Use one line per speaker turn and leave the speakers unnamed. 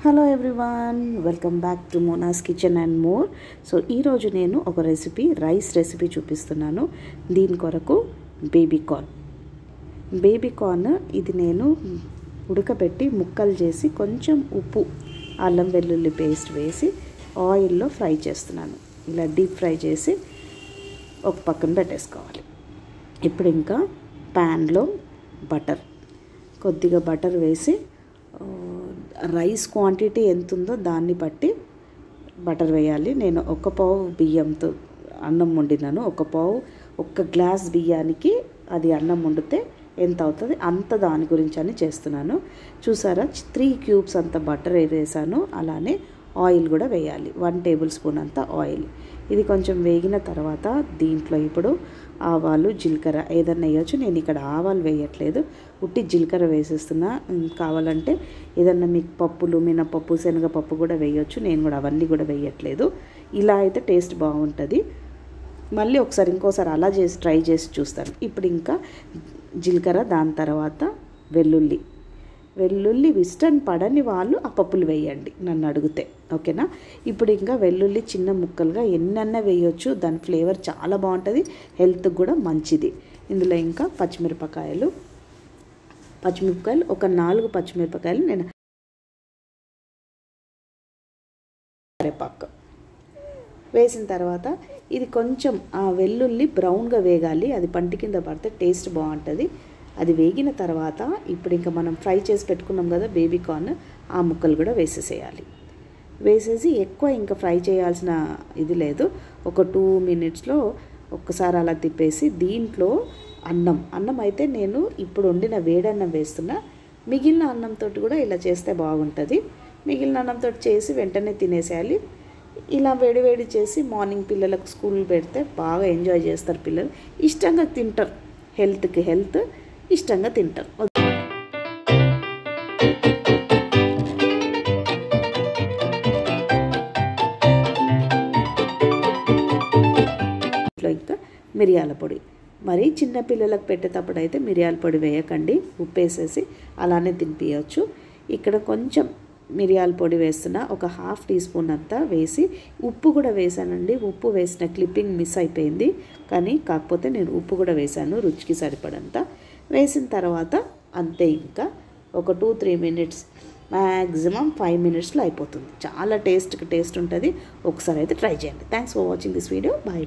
Hello everyone, welcome back to Mona's kitchen and more. So ఈరోజు నేను ఒక రైస్ రెసిపీ చూపిస్తున్నాను. దీని కొరకు బేబీ కార్న్ ఇది నేను ఉడకబెట్టి ముక్కలు చేసి కొంచెం ఉప్పు, అల్లం వెల్లుల్లి పేస్ట్ వేసి ఆయిల్లో ఫ్రై చేస్తున్నాను. ఇలా డీప్ ఫ్రై చేసి ఒక పక్కన పెట్టేసుకోవాలి. ఇప్పుడు ఇంకా ప్యాన్లో కొద్దిగా బటర్ వేసి రైస్ క్వాంటిటీ ఎంత ఉందో దాన్ని బట్టి బటర్ వేయాలి. నేను ఒక పావు బియ్యంతో అన్నం వండినాను. ఒక గ్లాస్ బియ్యానికి అది అన్నం వండితే ఎంత అవుతుంది అంత దాని గురించి అని చేస్తున్నాను. చూసారా, 3 క్యూబ్స్ అంత బటర్ వేసాను. అలానే ఆయిల్ కూడా వేయాలి, 1 టేబుల్ స్పూన్ అంత ఆయిల్. ఇది కొంచెం వేగిన తర్వాత దీంట్లో ఇప్పుడు ఆవాలు, జీలకర్ర ఏదన్నా వేయచ్చు. నేను ఇక్కడ ఆవాలు వేయట్లేదు, ఉట్టి జీలకర్ర వేసేస్తున్నా. కావాలంటే ఏదన్నా మీకు పప్పులు, మినపప్పు, శనగపప్పు కూడా వేయచ్చు. నేను కూడా అవన్నీ కూడా వేయట్లేదు. ఇలా అయితే టేస్ట్ బాగుంటుంది. మళ్ళీ ఇంకోసారి అలా ట్రై చేసి చూస్తాను. ఇప్పుడు ఇంకా జీలకర్ర, దాని తర్వాత వెల్లుల్లి ఇష్టం పడని వాళ్ళు ఆ పప్పులు వేయండి నన్ను అడిగితే, ఓకేనా. ఇప్పుడు ఇంకా వెల్లుల్లి చిన్న ముక్కలుగా ఎన్నన్నా వేయొచ్చు. దాని ఫ్లేవర్ చాలా బాగుంటుంది, హెల్త్కి కూడా మంచిది. ఇందులో ఇంకా పచ్చిమిరపకాయలు ఒక 4 పచ్చిమిరపకాయలు, నేను కరివేపాకు వేసిన తర్వాత ఇది కొంచెం ఆ వెల్లుల్లి బ్రౌన్గా వేగాలి. అది పంటి కింద పడితే టేస్ట్ బాగుంటుంది. అది వేగిన తర్వాత ఇప్పుడు ఇంకా మనం ఫ్రై చేసి పెట్టుకున్నాం కదా బేబీ కార్న్, ఆ ముక్కలు కూడా వేసేసి ఎక్కువ ఇంకా ఫ్రై చేయాల్సిన ఇది లేదు. ఒక 2 మినిట్స్లో ఒక్కసారి అలా తిప్పేసి దీంట్లో అన్నం అయితే నేను ఇప్పుడు వండిన వేడన్నం వేస్తున్నా. మిగిలిన అన్నంతో కూడా ఇలా చేస్తే బాగుంటుంది. మిగిలిన అన్నంతో చేసి వెంటనే తినేసేయాలి. ఇలా వేడి చేసి మార్నింగ్ పిల్లలకు స్కూల్ పెడితే బాగా ఎంజాయ్ చేస్తారు పిల్లలు, ఇష్టంగా తింటారు. హెల్త్కి హెల్త్, ఇష్టంగా తింటారు. ఇంకా మిరియాల పొడి, మరి చిన్న పిల్లలకు పెట్టేటప్పుడు అయితే మిరియాల పొడి వేయకండి, ఉప్పు వేసేసి అలానే తినిపించవచ్చు. ఇక్కడ కొంచెం మిరియాల పొడి వేస్తున్నా, ఒక 1/2 టీ స్పూన్ అంతా వేసి ఉప్పు కూడా వేసానండి. ఉప్పు వేసిన క్లిప్పింగ్ మిస్ అయిపోయింది, కాకపోతే నేను ఉప్పు కూడా వేసాను రుచికి సరిపడంత. వేసిన తర్వాత అంతే, ఇంకా ఒక 2-3 మినిట్స్, మ్యాక్సిమం 5 మినిట్స్లో అయిపోతుంది. చాలా టేస్ట్ ఉంటుంది. ఒకసారి అయితే ట్రై చేయండి. Thanks for watching this video. Bye.